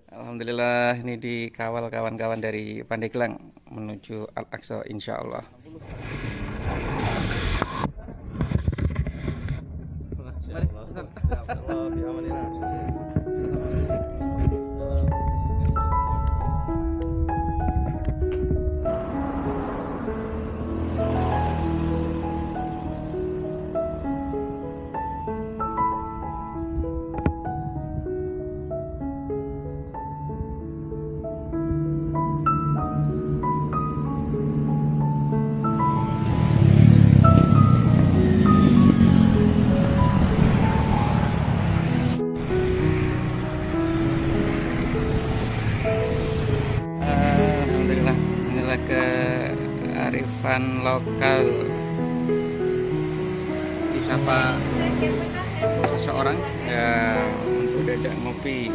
Alhamdulillah ini dikawal kawan-kawan dari Pandeglang menuju Al-Aqsa insya Allah. Alhamdulillah inilah kearifan lokal, disapa seseorang ya untuk diajak ngopi.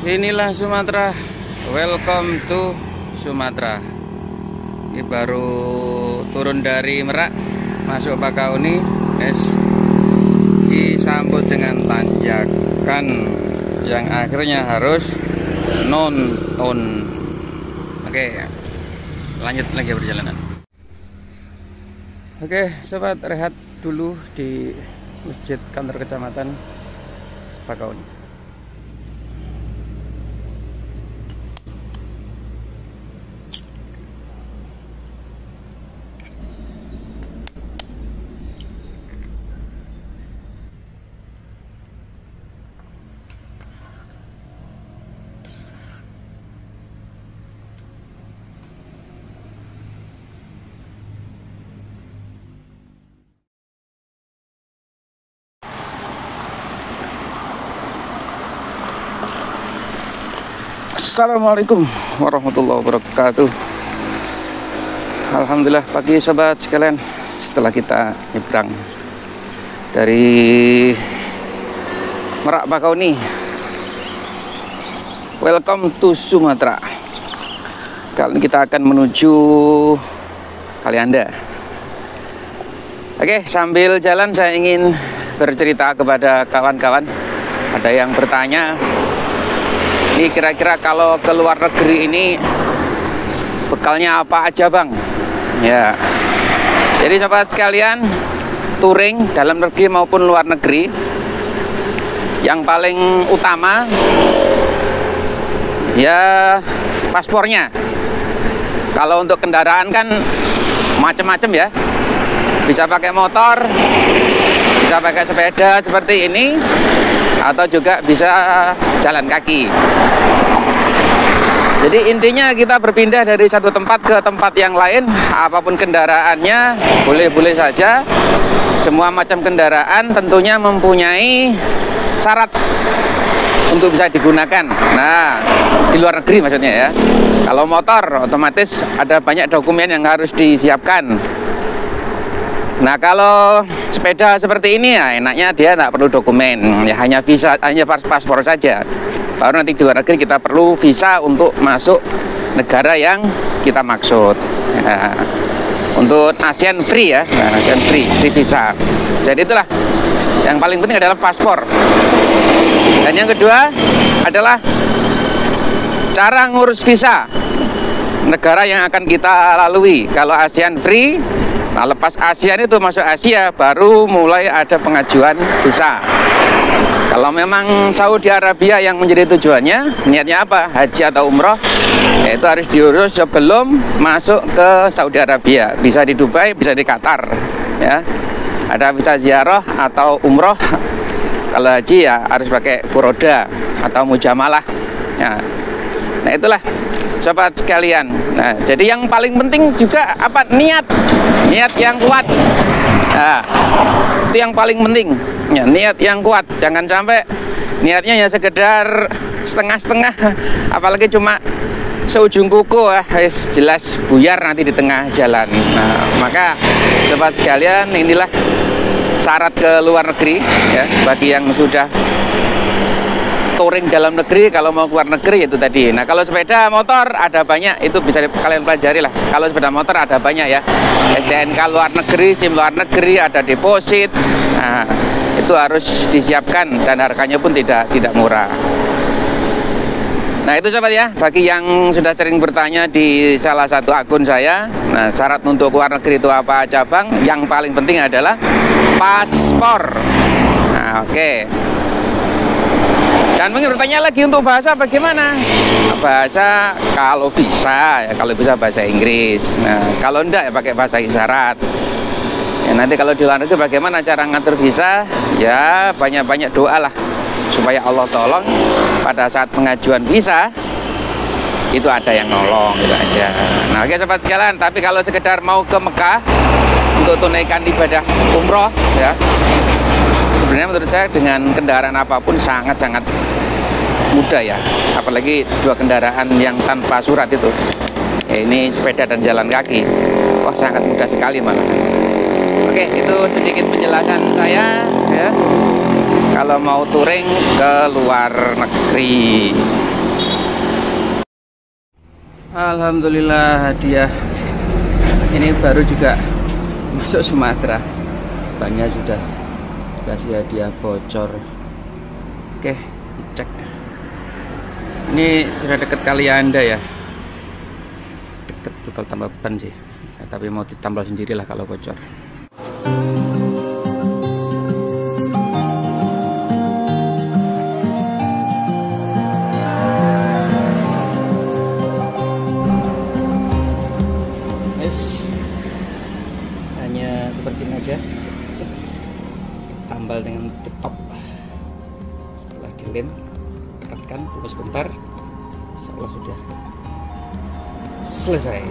Inilah Sumatera. Welcome to Sumatera. Ini baru turun dari Merak, masuk Bakauni, guys. Disambut dengan tanjakan yang akhirnya harus nonton. Oke, lanjut lagi perjalanan. Oke, sobat, rehat dulu di masjid kantor kecamatan Bakauni. Assalamualaikum warahmatullahi wabarakatuh. Alhamdulillah pagi sobat sekalian, setelah kita nyebrang dari Merak Bakauni, welcome to Sumatera. Kali ini kita akan menuju Kalianda. Oke, sambil jalan saya ingin bercerita kepada kawan-kawan. Ada yang bertanya, ini kira-kira kalau ke luar negeri ini bekalnya apa aja bang? Ya, jadi sobat sekalian, touring dalam negeri maupun luar negeri, yang paling utama ya paspornya. Kalau untuk kendaraan kan macam-macam ya, bisa pakai motor, bisa pakai sepeda seperti ini, atau juga bisa jalan kaki. Jadi intinya kita berpindah dari satu tempat ke tempat yang lain, apapun kendaraannya boleh-boleh saja. Semua macam kendaraan tentunya mempunyai syarat untuk bisa digunakan. Nah, di luar negeri maksudnya ya. Kalau motor otomatis ada banyak dokumen yang harus disiapkan. Nah, kalau sepeda seperti ini ya enaknya dia nggak perlu dokumen, ya hanya visa, hanya paspor saja. Baru nanti di luar negeri kita perlu visa untuk masuk negara yang kita maksud. Ya, untuk ASEAN free ya, nah, ASEAN free visa. Jadi itulah yang paling penting adalah paspor. Dan yang kedua adalah cara ngurus visa negara yang akan kita lalui. Kalau ASEAN free, nah lepas ASEAN itu masuk Asia baru mulai ada pengajuan visa. Kalau memang Saudi Arabia yang menjadi tujuannya, niatnya apa? Haji atau umroh, itu harus diurus sebelum masuk ke Saudi Arabia. Bisa di Dubai, bisa di Qatar ya. Ada visa ziarah atau umroh. Kalau haji ya harus pakai furoda atau mujamalah ya. Nah itulah sobat sekalian. Nah, jadi yang paling penting juga apa? Niat yang kuat. Nah, itu yang paling penting. Ya, niat yang kuat. Jangan sampai niatnya ya sekedar setengah-setengah, apalagi cuma seujung kuku, jelas buyar nanti di tengah jalan. Nah, maka sobat sekalian, inilah syarat ke luar negeri ya, bagi yang sudah touring dalam negeri. Kalau mau keluar negeri itu tadi. Nah, kalau sepeda motor ada banyak, itu bisa kalian pelajari lah. Kalau sepeda motor ada banyak ya, STNK luar negeri, SIM luar negeri, ada deposit. Nah, itu harus disiapkan dan harganya pun tidak murah. Nah, itu sobat ya, bagi yang sudah sering bertanya di salah satu akun saya. Nah, syarat untuk keluar negeri itu apa aja bang? Yang paling penting adalah paspor. Nah, oke. Dan mungkin bertanya lagi untuk bahasa bagaimana? Bahasa kalau bisa ya, kalau bisa bahasa Inggris. Nah, kalau enggak ya pakai bahasa isyarat. Ya, nanti kalau di luar negeri bagaimana cara ngatur visa? Ya banyak-banyak doa lah supaya Allah tolong pada saat pengajuan visa itu ada yang nolong, gitu aja. Nah, oke sobat sekalian, tapi kalau sekedar mau ke Mekah untuk tunaikan ibadah umroh ya, sebenarnya menurut saya dengan kendaraan apapun sangat-sangat mudah ya, apalagi dua kendaraan yang tanpa surat itu ya, ini sepeda dan jalan kaki, wah sangat mudah sekali malah. Oke, itu sedikit penjelasan saya ya, kalau mau touring ke luar negeri. Alhamdulillah hadiah ini baru juga masuk Sumatera, banyak sudah kasih hadiah bocor. Oke, cek. Ini sudah dekat Kalianda ya, deket bakal tambah ban sih ya, tapi mau ditambal sendirilah kalau bocor. Seperti ini aja, tambal dengan tetop. Setelah dilem, dekatkan, tunggu sebentar, insya Allah sudah selesai.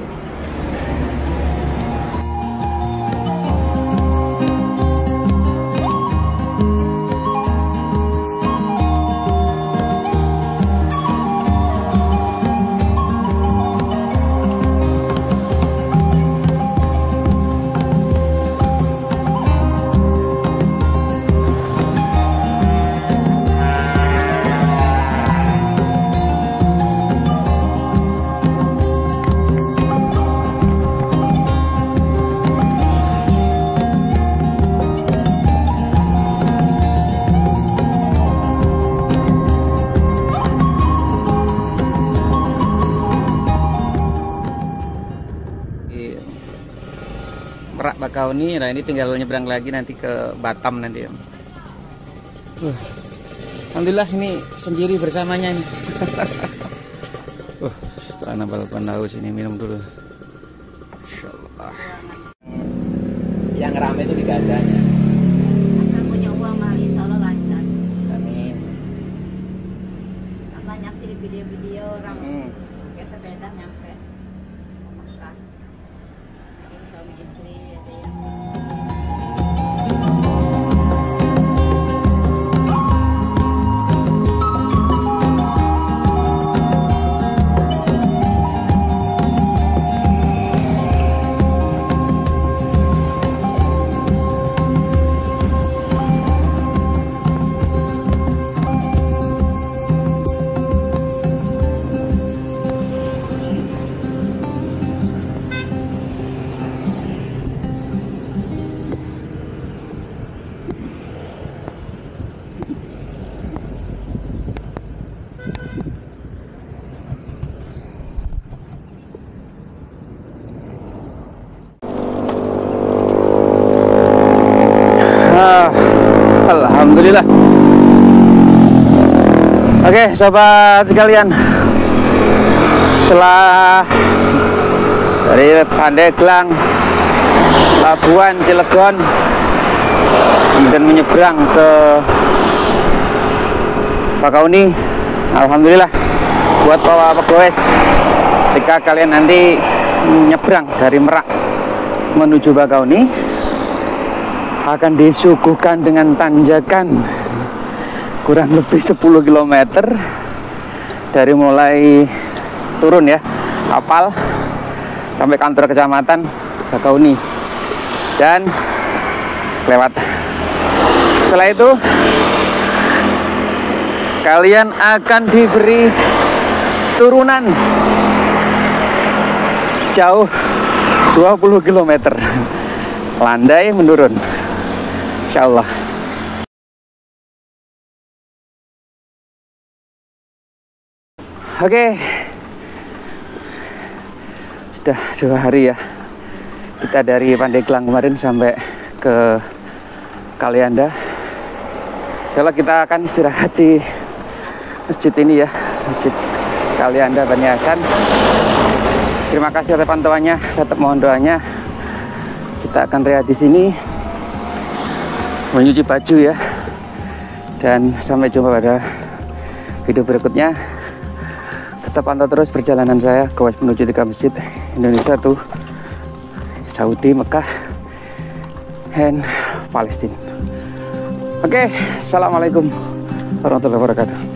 Merak Bakauni. Nah ini tinggal nyebrang lagi nanti ke Batam nanti. Alhamdulillah ini sendiri bersamanya nih. Setelah nambal haus ini minum dulu. Insyaallah. Yang rame itu di Gazanya. Asal punya uang mari, insya Allah lancar. Amin. Banyak sih video-video orang pakai sepeda nyampe Mekah. Ada suami istri, ada yang Alhamdulillah. Oke, sobat sekalian, setelah dari Pandeglang, Labuan, Cilegon, kemudian menyeberang ke Bakauni, alhamdulillah buat para pegawai, ketika kalian nanti menyeberang dari Merak menuju Bakauni, akan disuguhkan dengan tanjakan kurang lebih 10 km dari mulai turun ya kapal sampai kantor kecamatan Bakauni dan lewat. Setelah itu kalian akan diberi turunan sejauh 20 km landai menurun, insyaallah. Oke, sudah 2 hari ya kita dari Pandeglang kemarin sampai ke Kalianda. Insyaallah kita akan istirahat di masjid ini ya, Masjid Kalianda Bani Hasan. Terima kasih atas pantauannya, tetap mohon doanya. Kita akan rehat di sini, menyuci baju ya, dan sampai jumpa pada video berikutnya. Tetap pantau terus perjalanan saya ke menuju 3 masjid Indonesia tuh, Saudi, Mekah, dan Palestina. Oke, assalamualaikum warahmatullahi wabarakatuh.